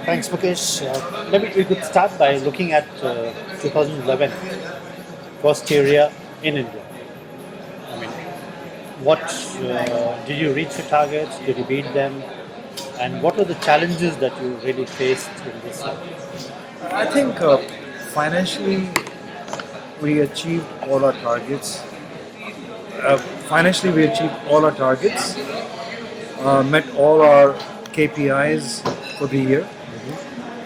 Thanks, Mukesh. Maybe we could start by looking at 2011 for Steria in India. I mean, what did you reach your targets? Did you beat them? And what were the challenges that you really faced in this year? I think financially we achieved all our targets. Financially, we achieved all our targets, met all our KPIs for the year.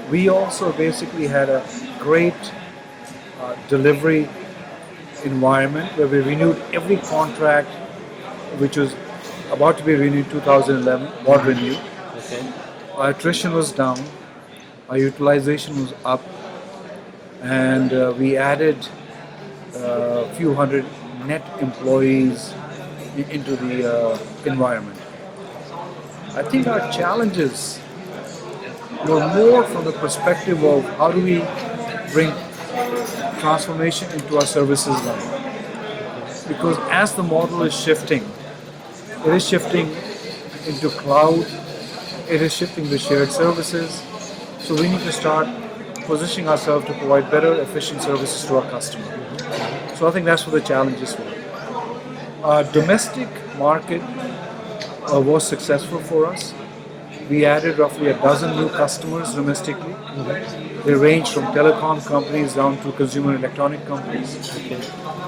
We also basically had a great delivery environment where we renewed every contract which was about to be renewed 2011, was renewed. Okay. Our attrition was down, our utilization was up, and we added a few hundred net employees into the environment. I think our challenges were more from the perspective of how do we bring transformation into our services line. Because as the model is shifting, it is shifting into cloud, it is shifting to shared services. So we need to start positioning ourselves to provide better, efficient services to our customer. So I think that's what the challenges were. Our domestic market was successful for us. We added roughly a dozen new customers domestically. They range from telecom companies down to consumer electronic companies.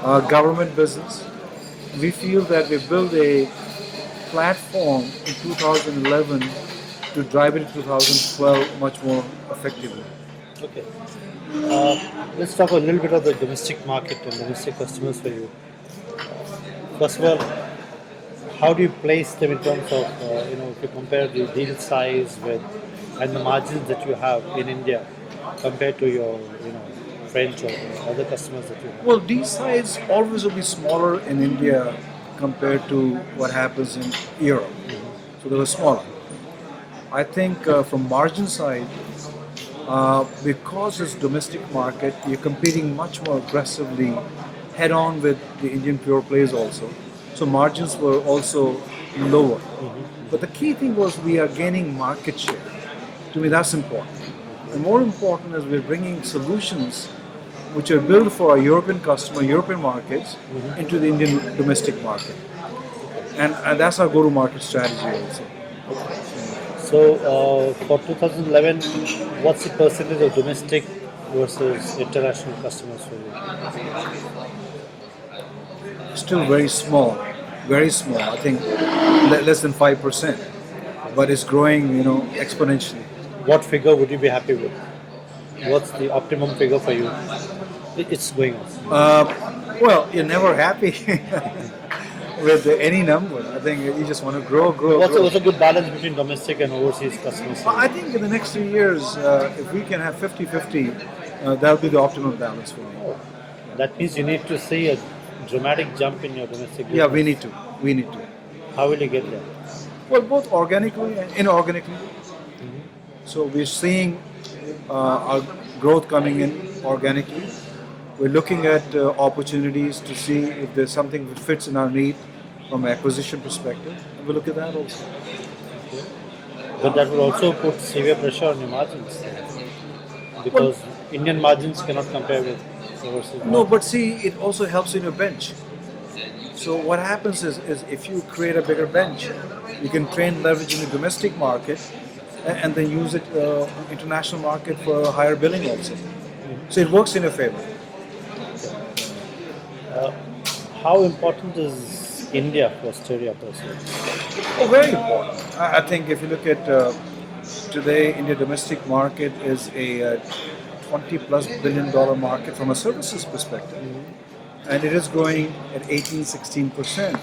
Government business. We feel that we built a platform in 2011 to drive it in 2012 much more effectively. Okay. Let's talk a little bit of the domestic market and domestic customers for you. First of all, how do you place them in terms of, if you compare the deal size with and the margins that you have in India compared to your, French or other customers that you have? Well, deal size always will be smaller in India compared to what happens in Europe. So they were smaller. I think from margin side, because it's domestic market, you're competing much more aggressively head-on with the Indian pure plays also. So margins were also lower. But the key thing was we are gaining market share. To me, that's important. And more important is we're bringing solutions which are built for our European customer, European markets, into the Indian domestic market. And that's our go-to-market strategy also. So for 2011, what's the percentage of domestic versus international customers for you? Still very small, very small. I think less than 5%, but it's growing, exponentially. What figure would you be happy with? What's the optimum figure for you? It's going on. Well, you're never happy with any number. I think you just want to grow. What's a good balance between domestic and overseas customers? I think in the next 3 years, if we can have 50-50, that'll be the optimum balance for me. Oh, that means you need to see a dramatic jump in your domestic business. Yeah, we need to. How will you get there? Well, both organically and inorganically. So we're seeing our growth coming in organically. We're looking at opportunities to see if there's something that fits in our need from an acquisition perspective. And we'll look at that also. Okay. But that will also put severe pressure on your margins. Because Indian margins cannot compare with overseas margins. No, but see, it also helps in your bench. So what happens is if you create a bigger bench, you can train leverage in the domestic market and then use it international market for higher billing also. So it works in your favor. How important is India for Steria personally? Oh, very important. I think if you look at today, India domestic market is a $20+ billion market from a services perspective. And it is growing at 18-16%.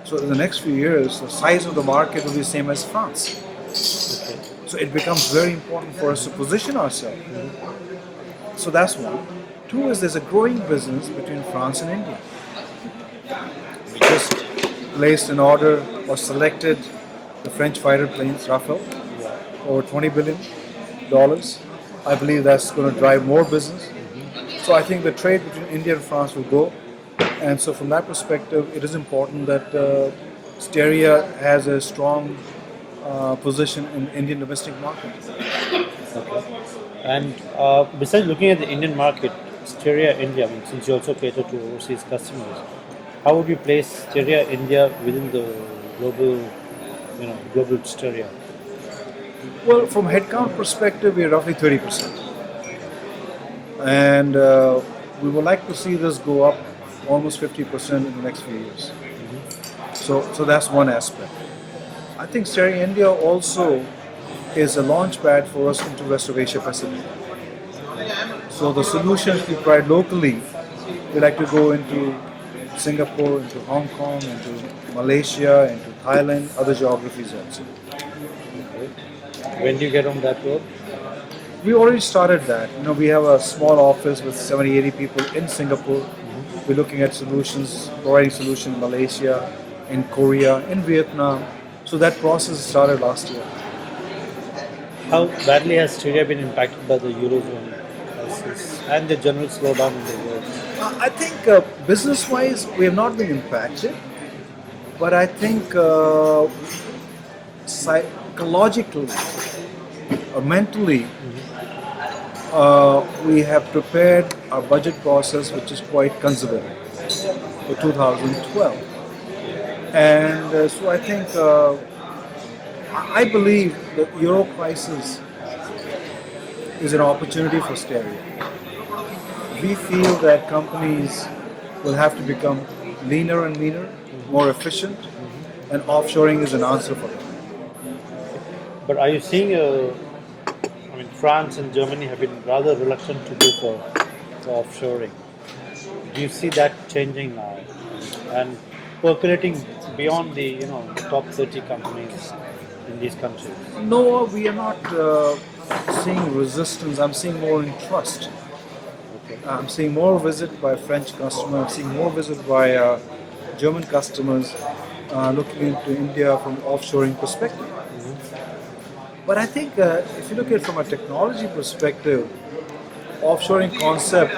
So in the next few years, the size of the market will be the same as France. Okay. So it becomes very important for us to position ourselves. So that's one. Two is there's a growing business between France and India. We just placed an order or selected the French fighter planes, Rafale, over $20 billion. I believe that's going to drive more business. So I think the trade between India and France will go. And so from that perspective, it is important that Steria has a strong position in Indian domestic market. Okay. And besides looking at the Indian market, Steria India, I mean, since you also cater to overseas customers, how would you place Steria India within the global, global Steria? Well, from headcount perspective, we're roughly 30%, and we would like to see this go up almost 50% in the next few years. So that's one aspect. I think Steria India also is a launch pad for us into rest of Asia Pacific. So the solutions we provide locally, we like to go into Singapore, into Hong Kong, into Malaysia, into Thailand, other geographies also. Okay. When do you get on that road? We already started that. We have a small office with 70, 80 people in Singapore. We're looking at solutions, providing solutions in Malaysia, in Korea, in Vietnam. So that process started last year. How badly has Steria been impacted by the Eurozone crisis and the general slowdown in the world? I think business-wise, we have not been impacted, but I think psychologically or mentally, we have prepared our budget process, which is quite conservative for 2012. And so I think, I believe the Euro crisis is an opportunity for Steria. We feel that companies will have to become leaner and meaner, more efficient, and offshoring is an answer for them. But are you seeing, France and Germany have been rather reluctant to go for offshoring. Do you see that changing now and percolating beyond the the top 30 companies in these countries? No, we are not seeing resistance. I'm seeing more in trust. Okay. I'm seeing more visit by French customers. I'm seeing more visit by German customers looking into India from offshoring perspective. But I think if you look at it from a technology perspective, offshoring concept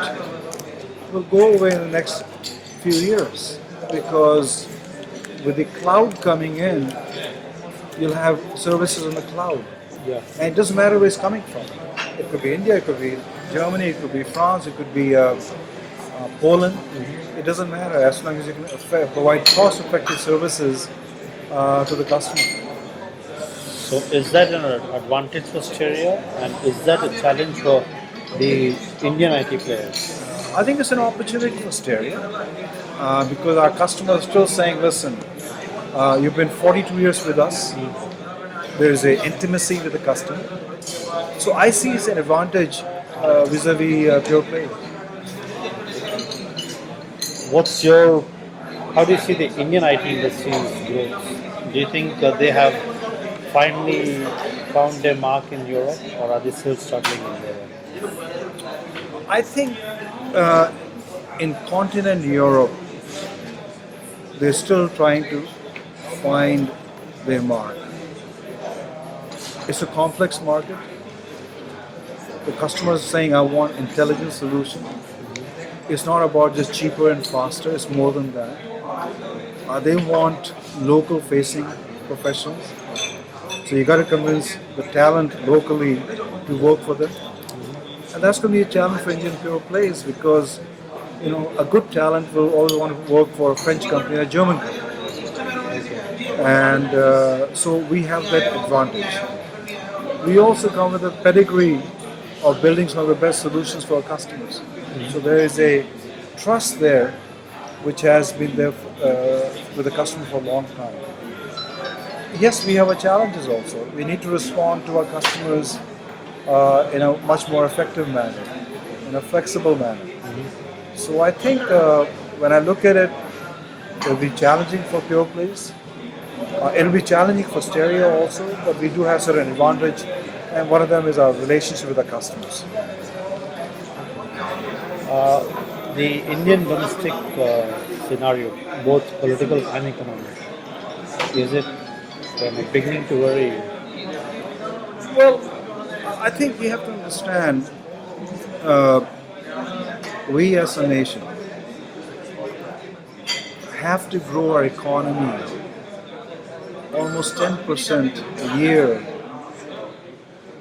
will go away in the next few years because with the cloud coming in, you'll have services on the cloud. Yeah. And it doesn't matter where it's coming from. It could be India, it could be Germany, it could be France, it could be Poland. It doesn't matter as long as you can provide cost-effective services to the customer. So is that an advantage for Steria and is that a challenge for the Indian IT players? I think it's an opportunity for Steria because our customers are still saying, listen, you've been 42 years with us. There's an intimacy with the customer. So I see it's an advantage vis-a-vis pure play. How do you see the Indian IT industry's growth? Do you think they have finally found their mark in Europe or are they still struggling in there? I think in continent Europe, they're still trying to find their mark. It's a complex market. The customer is saying, I want intelligent solution. It's not about just cheaper and faster, it's more than that. They want local facing professionals. So you got to convince the talent locally to work for them. And that's going to be a challenge for Indian pure plays because, a good talent will always want to work for a French company or a German company. And so we have that advantage. We also come with a pedigree of building some of the best solutions for our customers. So there is a trust there which has been there with the customer for a long time. Yes, we have our challenges also. We need to respond to our customers in a much more effective manner, in a flexible manner. So I think when I look at it, it will be challenging for pure plays. It will be challenging for Steria also, but we do have certain advantage, and one of them is our relationship with our customers. The Indian domestic scenario, both political and economic, is it beginning to worry you? Well, I think we have to understand we as a nation have to grow our economy almost 10% a year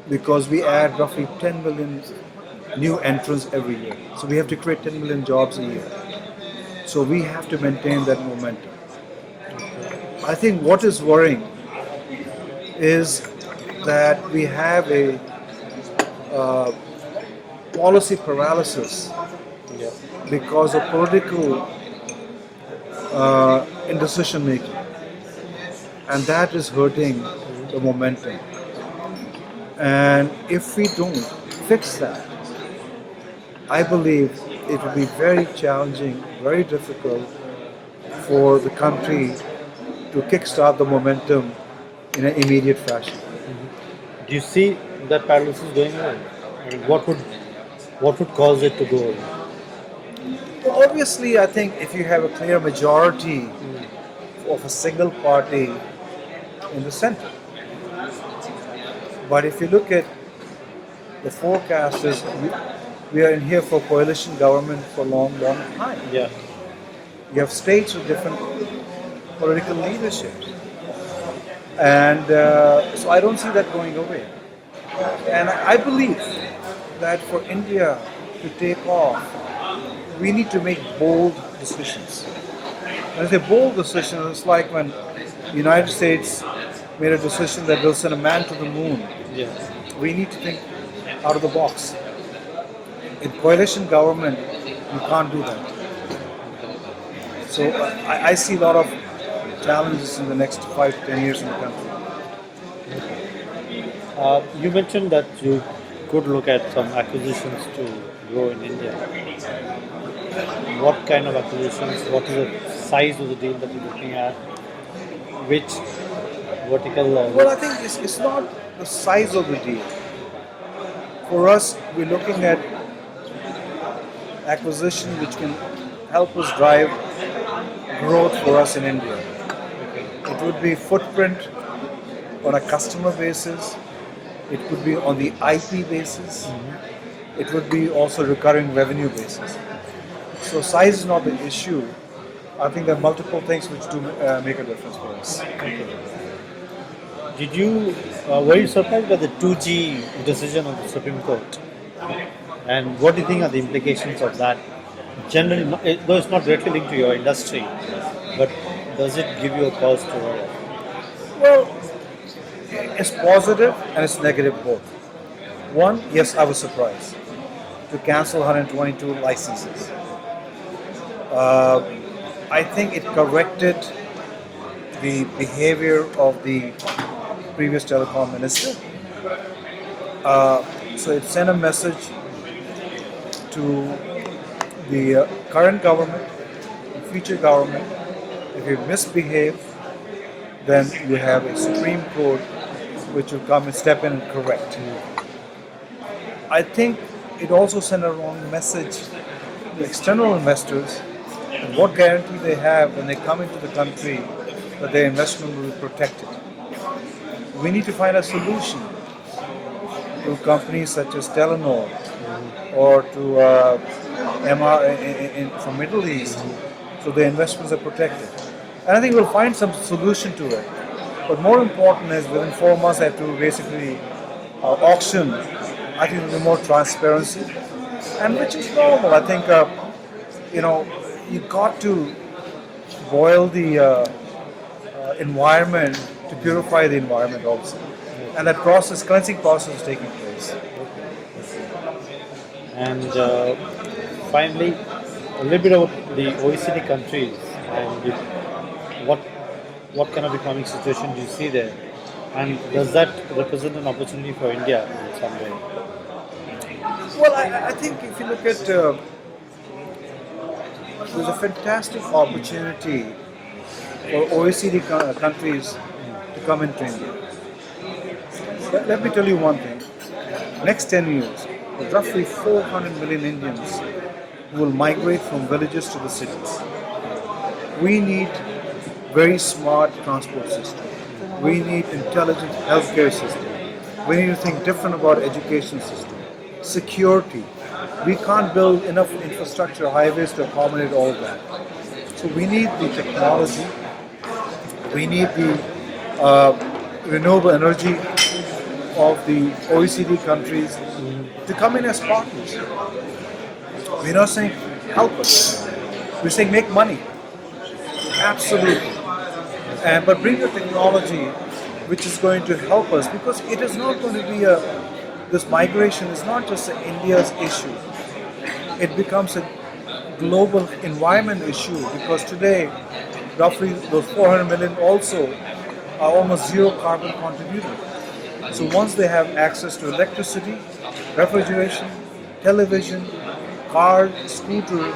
because we add roughly 10 million new entrants every year. So we have to create 10 million jobs a year. So we have to maintain that momentum. I think what is worrying is that we have a uh, policy paralysis Yeah. because of political indecision making, and that is hurting the momentum. And if we don't fix that, I believe it will be very challenging, very difficult for the country to kickstart the momentum in an immediate fashion. Do you see that paralysis going on? I mean, what would cause it to go away? Well, obviously, I think if you have a clear majority of a single party in the center, but if you look at the forecasters, we are in here for coalition government for a long, long time. Yeah. You have states with different political leaderships. And so I don't see that going away. And I believe that for India to take off, we need to make bold decisions. When I say bold decisions, it's like when the United States made a decision that they'll send a man to the moon. Yeah. We need to think out of the box. In coalition government, you can't do that. So I see a lot of challenges in the next 5 to 10 years in the country. You mentioned that you could look at some acquisitions to grow in India. What kind of acquisitions? What is the size of the deal that you're looking at? Which vertical? Well, I think it's not the size of the deal. For us, we're looking at acquisition which can help us drive growth for us in India. It would be footprint on a customer basis. It could be on the IP basis. It would be also recurring revenue basis. So size is not the issue. I think there are multiple things which do make a difference for us. Did you were you surprised by the 2G decision of the Supreme Court? And what do you think are the implications of that? Generally, though it's not directly linked to your industry, but does it give you a cause to worry? Well, it's positive and it's negative both. One, yes, I was surprised to cancel 122 licenses. I think it corrected the behavior of the previous telecom minister. So it sent a message to the current government, the future government. If you misbehave, then you have a Supreme Court which will come and step in and correct. I think it also sent a wrong message to external investors. And what guarantee they have when they come into the country that their investment will be protected? We need to find a solution to companies such as Telenor or to MR from Middle East, so their investments are protected. And I think we'll find some solution to it. But more important is within 4 months, I have to basically auction. I think there'll be more transparency, and which is normal. I think you got to boil the environment to purify the environment also, and that process, cleansing process, is taking place. And finally, a little bit about the OECD countries and what kind of economic situation do you see there? And does that represent an opportunity for India in some way? Well, I think if you look at, there's a fantastic opportunity for OECD countries to come into India. Let me tell you one thing. Next 10 years, roughly 400 million Indians will migrate from villages to the cities. We need very smart transport system. We need intelligent healthcare system. We need to think different about education system. Security. We can't build enough infrastructure, highways to accommodate all of that. So we need the technology. We need the renewable energy of the OECD countries to come in as partners. We're not saying help us. We're saying make money. Absolutely. And but bring a technology which is going to help us, because it is not going to be a, this migration is not just an India's issue. It becomes a global environment issue, because today roughly those 400 million also are almost zero carbon contributor. So once they have access to electricity, refrigeration, television, car, scooter,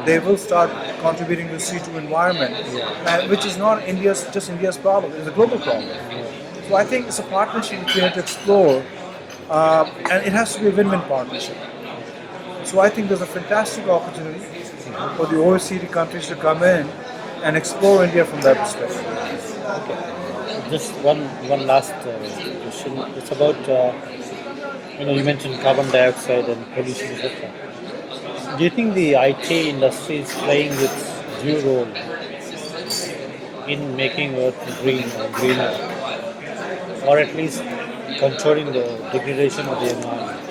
they will start contributing to C2 environment, which is not India's problem. It's a global problem. So I think it's a partnership which we have to explore, and it has to be a win-win partnership. So I think there's a fantastic opportunity for the OECD countries to come in and explore India from that perspective. Just one last question. It's about you mentioned carbon dioxide and pollution, etc. Do you think the IT industry is playing its due role in making Earth green or greener, or at least controlling the degradation of the environment?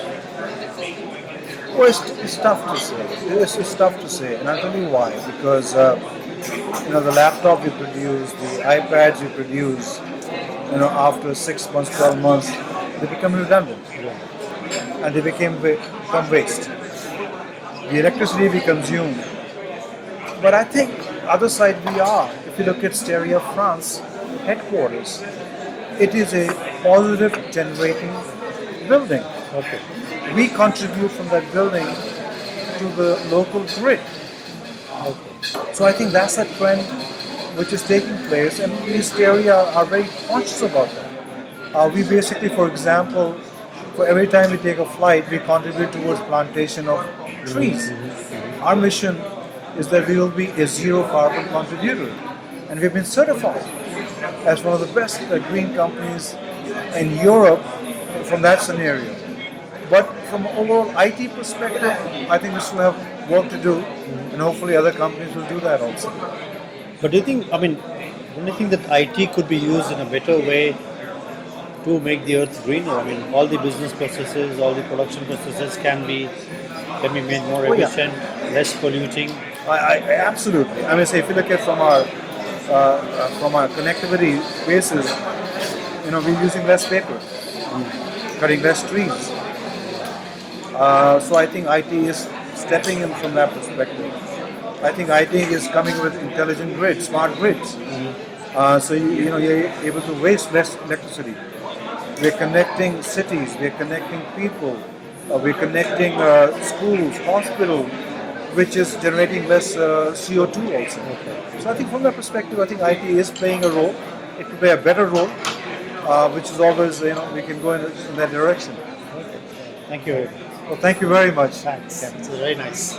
Well, it's tough to say. It's tough to say, and I'll tell you why. Because the laptop you produce, the iPads you produce, after 6 months, 12 months, they become redundant, and they become waste. The electricity we consume. But I think other side we are. If you look at Steria France headquarters, it is a positive generating building. Okay. We contribute from that building to the local grid. So I think that's a trend which is taking place, and we Steria are very conscious about that. We basically, for example, for every time we take a flight, we contribute towards plantation of trees. Our mission is that we will be a zero carbon contributor, and we've been certified as one of the best green companies in Europe from that scenario. But from an overall IT perspective, I think we still have work to do, and hopefully other companies will do that also. But do you think, don't you think that IT could be used in a better way to make the earth greener? All the business processes, all the production processes can be made more efficient, less polluting. I absolutely. Say if you look at from our connectivity basis, we're using less paper, cutting less trees. So I think IT is stepping in from that perspective. I think IT is coming with intelligent grids, smart grids. So you're able to waste less electricity. We're connecting cities, we're connecting people, we're connecting schools, hospitals, which is generating less CO2 also. So I think from that perspective, I think IT is playing a role. It could play a better role, which is always, we can go in that direction. Thank you. Well, thank you very much. Thanks. It's very nice.